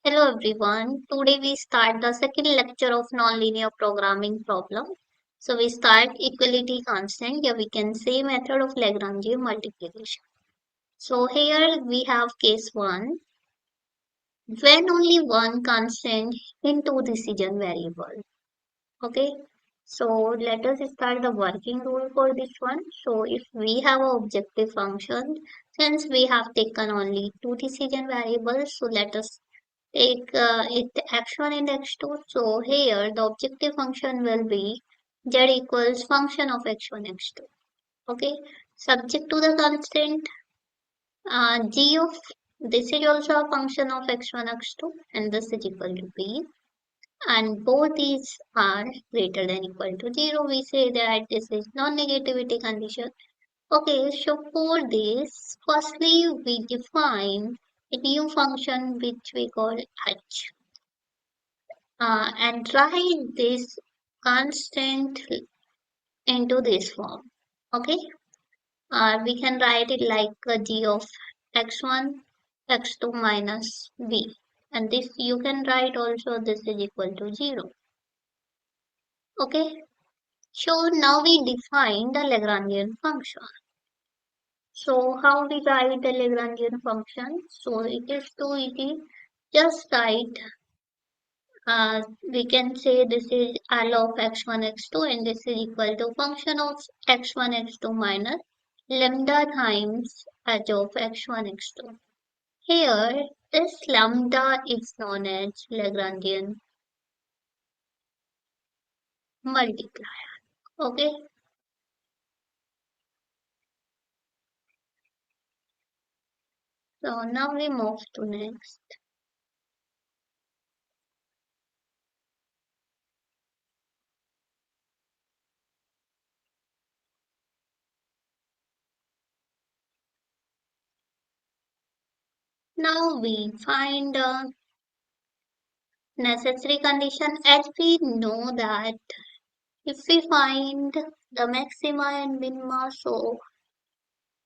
Hello everyone. Today we start the second lecture of nonlinear programming problem. So we start equality constant. Here we can say method of Lagrangian multiplication. So here we have case 1 when only one constant in two decision variable. Okay. So let us start the working rule for this one. So if we have an objective function, since we have taken only two decision variables, so let us take it x1 and x2. So here the objective function will be z equals function of x1 x2. Okay, subject to the constant g of this is also a function of x1 x2 and this is equal to b, and both these are greater than equal to 0. We say that this is non-negativity condition. Okay, so for this, firstly we define a new function which we call h, and write this constant into this form. Okay, we can write it like g of x1 x2 minus b, and this you can write also this is equal to 0. Okay, so now we define the Lagrangian function. So how we write the Lagrangian function? So it is too easy. Just write, we can say this is L of x1 x2 and this is equal to function of x1 x2 minus lambda times h of x1 x2. Here this lambda is known as Lagrangian multiplier. Okay, so now we move to next. Now we find a necessary condition, as we know that if we find the maxima and minima, so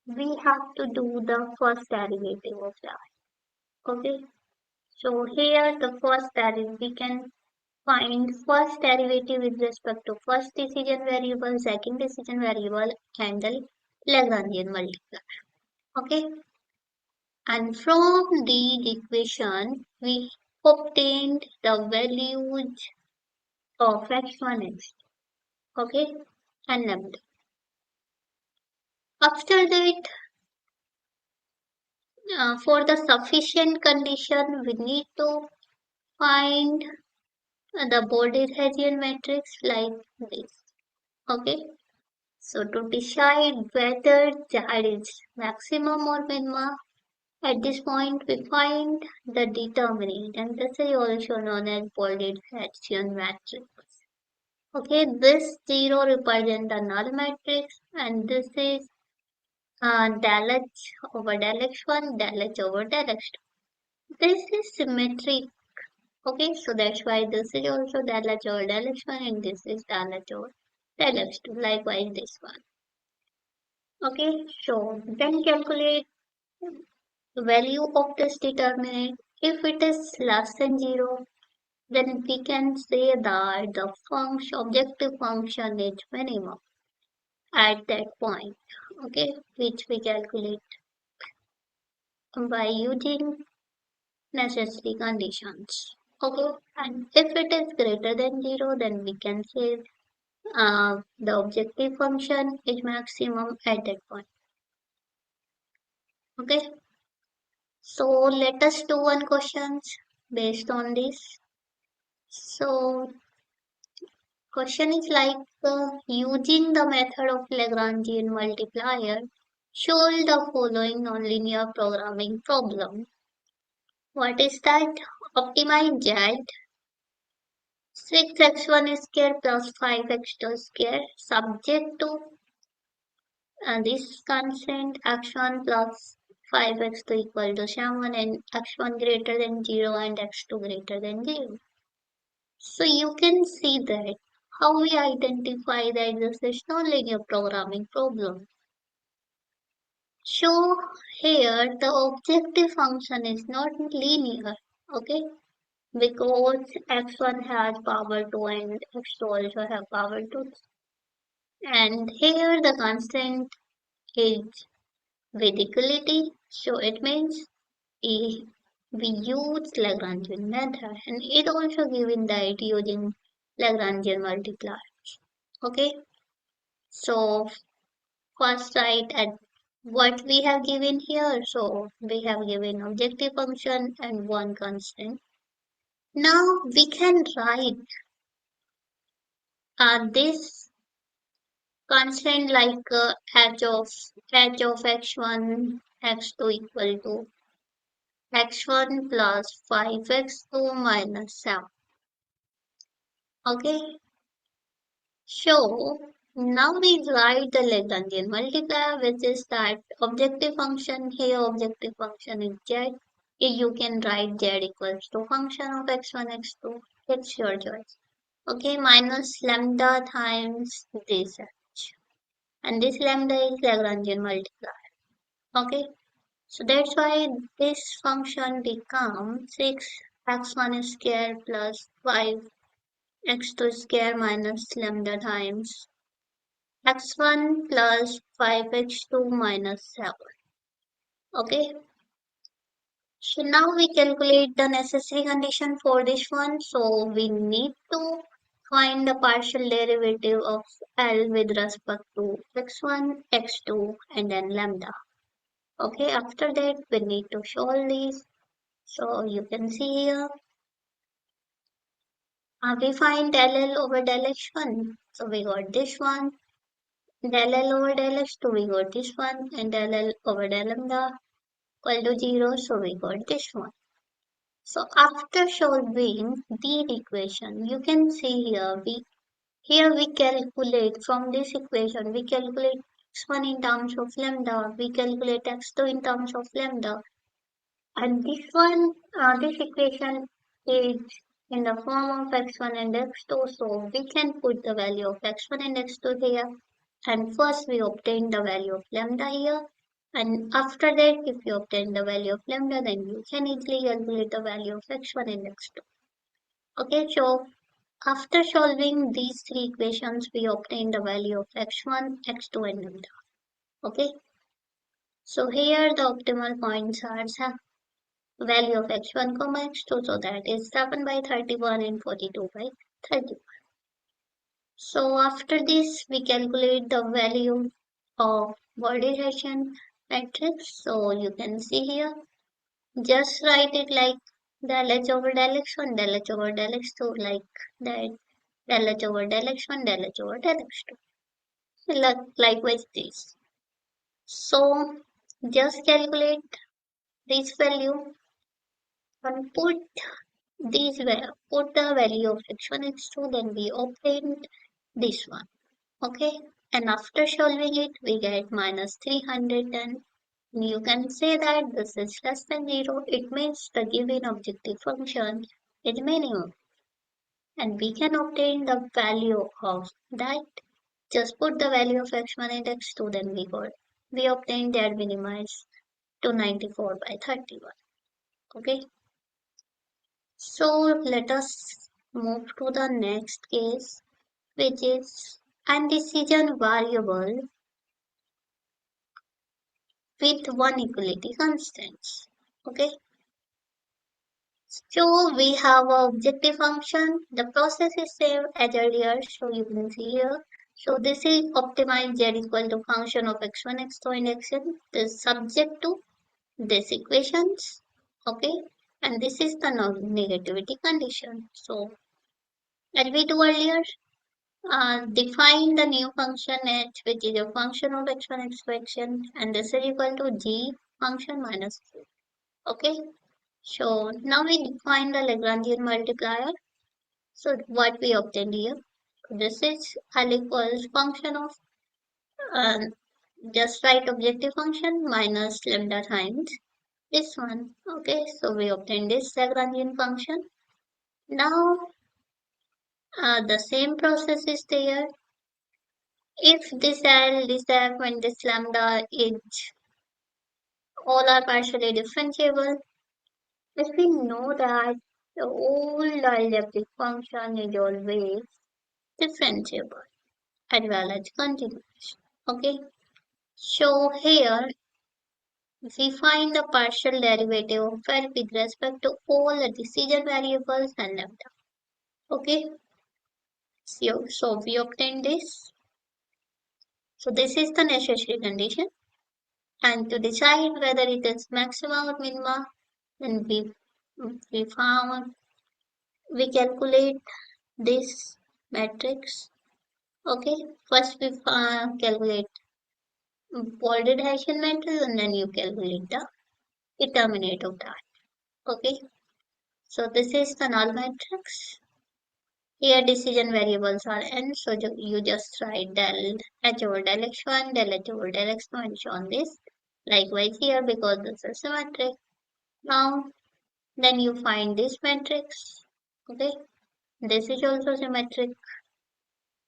we have to do the first derivative of that. Okay, so here the first derivative we can find first derivative with respect to first decision variable, second decision variable, and the Lagrangian multiplier. Okay, and from the equation we obtained the values of x1 x2. Okay, and lambda. After that, for the sufficient condition, we need to find the Bode-Hessian matrix like this. Okay, so to decide whether that is maximum or minima, at this point we find the determinant, and this is also known as Bode-Hessian matrix. Okay, this zero represents the null matrix, and this is del H over del X1, del H over del X2. This is symmetric. Okay, so that's why this is also del H over del X1 and this is del H over del X2. Likewise, this one. Okay, so then calculate the value of this determinant. If it is less than 0, then we can say that the function, objective function is minimum at that point. Okay, which we calculate by using necessary conditions. Okay, and if it is greater than 0, then we can say the objective function is maximum at that point. Okay, so let us do one questions based on this. So question is like using the method of Lagrangian multiplier, solve the following nonlinear programming problem. What is that? Optimize z 6x1 square plus 5x2 square subject to this constant x1 plus 5x2 equal to 7 and x1 greater than 0 and x2 greater than 0. So you can see that how we identify that this is nonlinear programming problem. So here the objective function is not linear. Okay, because x1 has power 2 and x2 also have power 2. And here the constant is with equality, so it means we, we use Lagrangian method and it also given that using Lagrangian multiplier. Okay, so first write at what we have given here. So we have given objective function and one constant. Now we can write this constant like h of x1 x2 equal to x1 plus 5x2 minus 7. Okay, so now we write the Lagrangian multiplier, which is that objective function here, objective function is z. You can write z equals to function of x1, x2. It's your choice. Okay, minus lambda times this h. And this lambda is Lagrangian multiplier. Okay, so that's why this function becomes 6x1 square plus 5x2 square minus lambda times x1 plus 5x2 minus 7. Okay, so now we calculate the necessary condition for this one. So we need to find the partial derivative of L with respect to x1, x2 and then lambda. Okay, after that we need to solve these. So you can see here, we find del L over del x1. So we got this one. Del L over del x2, we got this one. And del L over del lambda equal to 0, so we got this one. So after solving the equation, you can see here we calculate from this equation, we calculate x1 in terms of lambda, we calculate x2 in terms of lambda, and this equation is in the form of x1 and x2, so we can put the value of x1 and x2 here. And first we obtain the value of lambda here. And after that, if you obtain the value of lambda, then you can easily calculate the value of x1 and x2. Okay, so after solving these three equations, we obtain the value of x1, x2, and lambda. Okay, so here the optimal points are value of x1, x2, so that is 7 by 31 and 42 by 30. So after this, we calculate the value of validation matrix. So you can see here, just write it like del H over del x1, del H over del x2, like that, del H over del x1, del H over del x2. Likewise this. So just calculate this value and put the value of x1, x2, then we obtained this one. Okay, and after solving it, we get minus 310. You can say that this is less than 0. It means the given objective function is minimum. And we can obtain the value of that. Just put the value of x1 and x2, then we obtained that minimized to 94 by 31. Okay, so let us move to the next case, which is undecision variable with one equality constants. Okay, so we have a objective function. The process is same as earlier, so you can see here. So this is optimized z equal to function of x1, x2 and xn. This is subject to this equations. Okay, and this is the negativity condition. So as we do earlier, define the new function h, which is a function of x1, x2, xn, and this is equal to g function minus q. Okay, so now we define the Lagrangian multiplier. So what we obtained here, this is L equals function of uh, just write objective function minus lambda times this one. Okay, so we obtained this Lagrangian function. Now the same process is there. If this L, this F, and this lambda is all are partially differentiable, if we know that The old algebraic function is always differentiable as well as continuous. Okay, so here we find the partial derivative of L with respect to all the decision variables and lambda. Okay, so we obtain this. So this is the necessary condition. And to decide whether it is maxima or minima, then we found we calculate this matrix. Okay, first we calculate bolded Hessian matrix and then you calculate the determinant of that. Okay, so this is the null matrix. Here decision variables are n, so you just write del h over del x1, del h over del x2 and so on this. Likewise here because this is symmetric. Now then you find this matrix. Okay, this is also symmetric.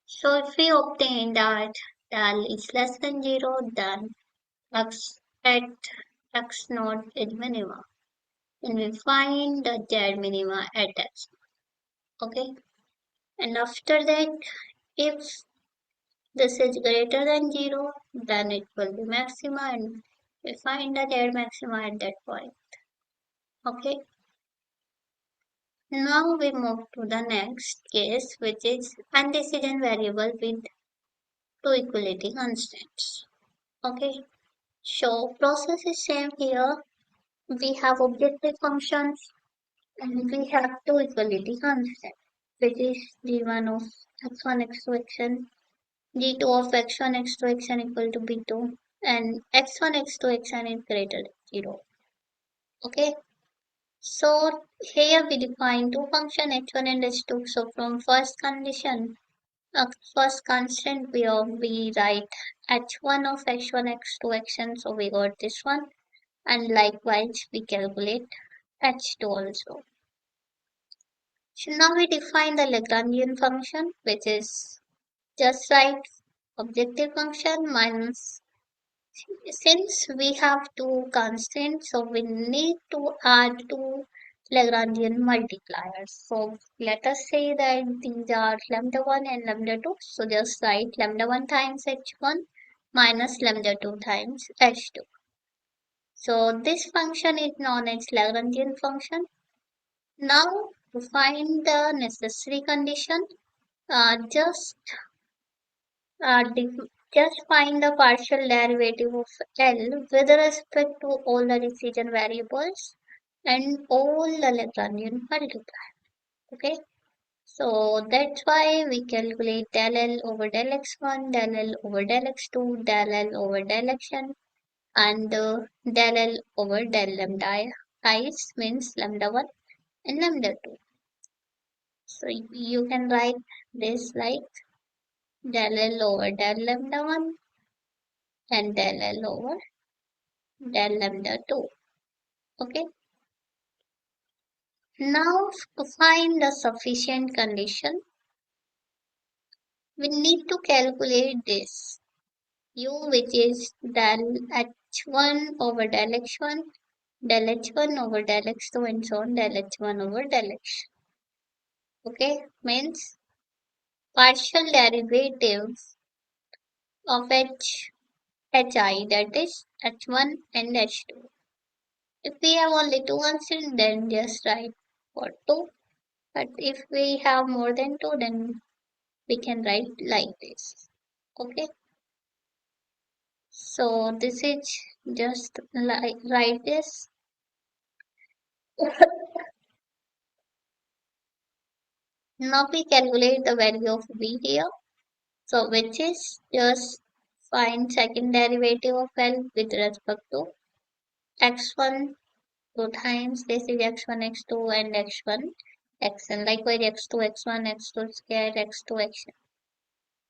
So if we obtain that del is less than 0, then x at x naught is minima. And we find the z minima at x. Okay, and after that, if this is greater than 0, then it will be maxima, and we find the z maxima at that point. Okay, now we move to the next case, which is undecision variable with two equality constants. Okay, so process is same here. We have objective functions and we have two equality constants, which is g1 of x1 x2 xn, g2 of x1 x2 xn equal to b2, and x1 x2 xn is greater than 0. Okay, so here we define two functions h1 and h2. So from first condition, first constant we write h1 of x1 x2 xn, so we got this one, and likewise we calculate h2 also. So now we define the Lagrangian function, which is just write objective function minus, since we have two constants, so we need to add two Lagrangian multipliers. So let us say that these are lambda 1 and lambda 2. So just write lambda 1 times h1 minus lambda 2 times h2. So this function is known as Lagrangian function. Now to find the necessary condition, just just find the partial derivative of L with respect to all the decision variables and all the Lagrangian multiplier. Okay, so that's why we calculate del L over del x1, del L over del x2, del L over del xn, and del L over del lambda i's means lambda 1 and lambda 2. So you can write this like del L over del lambda 1 and del L over del lambda 2. Okay. Now to find the sufficient condition, we need to calculate this u, which is del h1 over del x1, del h1 over del x2 and so on, del h1 over del x. Okay, means partial derivative of hi, that is h1 and h2. If we have only two constants, then just write for 2. But if we have more than 2, then we can write like this. Okay. So this is just like write this. Now we calculate the value of b here. So which is just find second derivative of L with respect to x1 2 times this is x1 x2 and x1 xn, likewise x2 x1 x2 square x2 xn.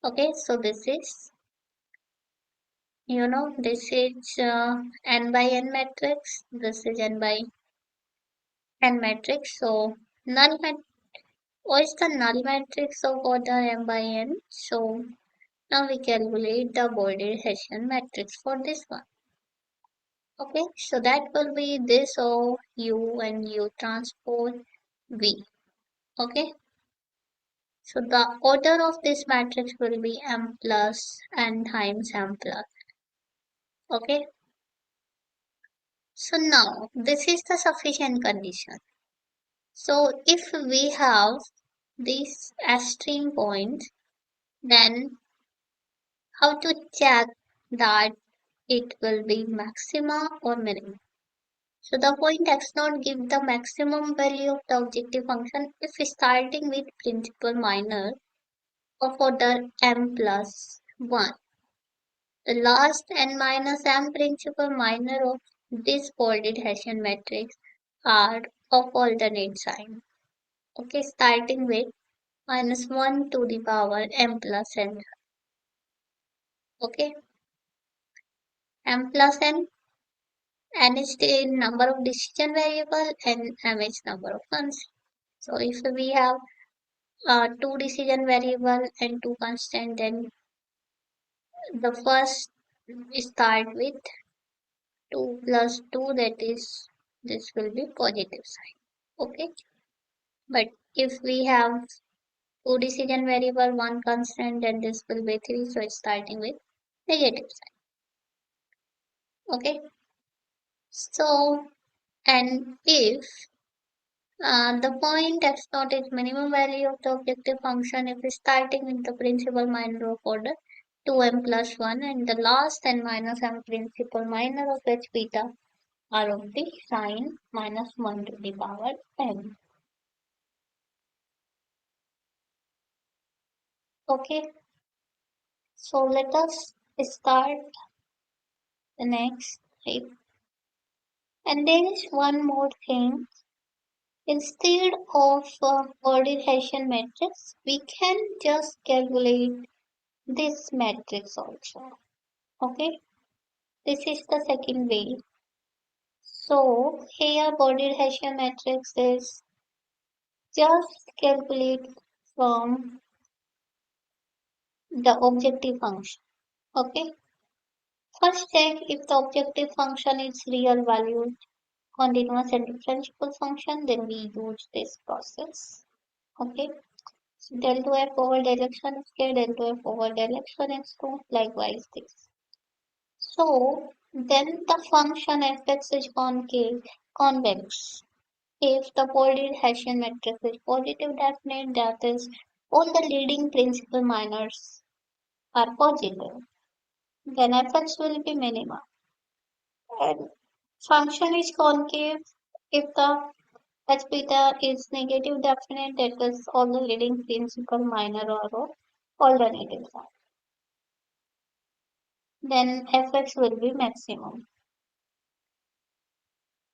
Okay, so this is, this is n by n matrix, this is n by n matrix. So null what is the null matrix of order m by n? So now we calculate the boarded Hessian matrix for this one. Okay, so that will be this of u and u transpose V. Okay. So the order of this matrix will be M plus N times M plus. Okay. So now this is the sufficient condition. So if we have these extreme points, then how to check that it will be maxima or minimum? So the point x naught give the maximum value of the objective function if starting with principal minor of order m plus 1. The last n minus m principal minor of this folded Hessian matrix are of alternate sign. Okay, starting with minus 1 to the power m plus n. Okay, m plus n is the number of decision variable and m is number of constants. So if we have two decision variable and two constant, then the first start with 2 plus 2, that is, this will be positive sign. Okay, but if we have two decision variable, one constant, then this will be 3, so it's starting with negative sign. Okay, so and if the point x naught is minimum value of the objective function if starting with the principal minor of order 2m plus 1 and the last n minus m principal minor of h beta are of the sign minus 1 to the power m. Okay, so let us start the next step. And there is one more thing. Instead of ordered Hessian matrix, we can just calculate this matrix also. Okay, this is the second way. So here body Hessian matrix is just calculate from the objective function. Okay, first check if the objective function is real valued continuous and differentiable function, then we use this process. Okay, so del 2f over del x1 square, del 2f over del x1 x2, likewise this. So then the function fx is convex. If the folded Hessian matrix is positive definite, that is, all the leading principal minors are positive, then fx will be minima. And function is concave if the h beta is negative definite, that is, all the leading principal minor are of alternative sign. Then fx will be maximum.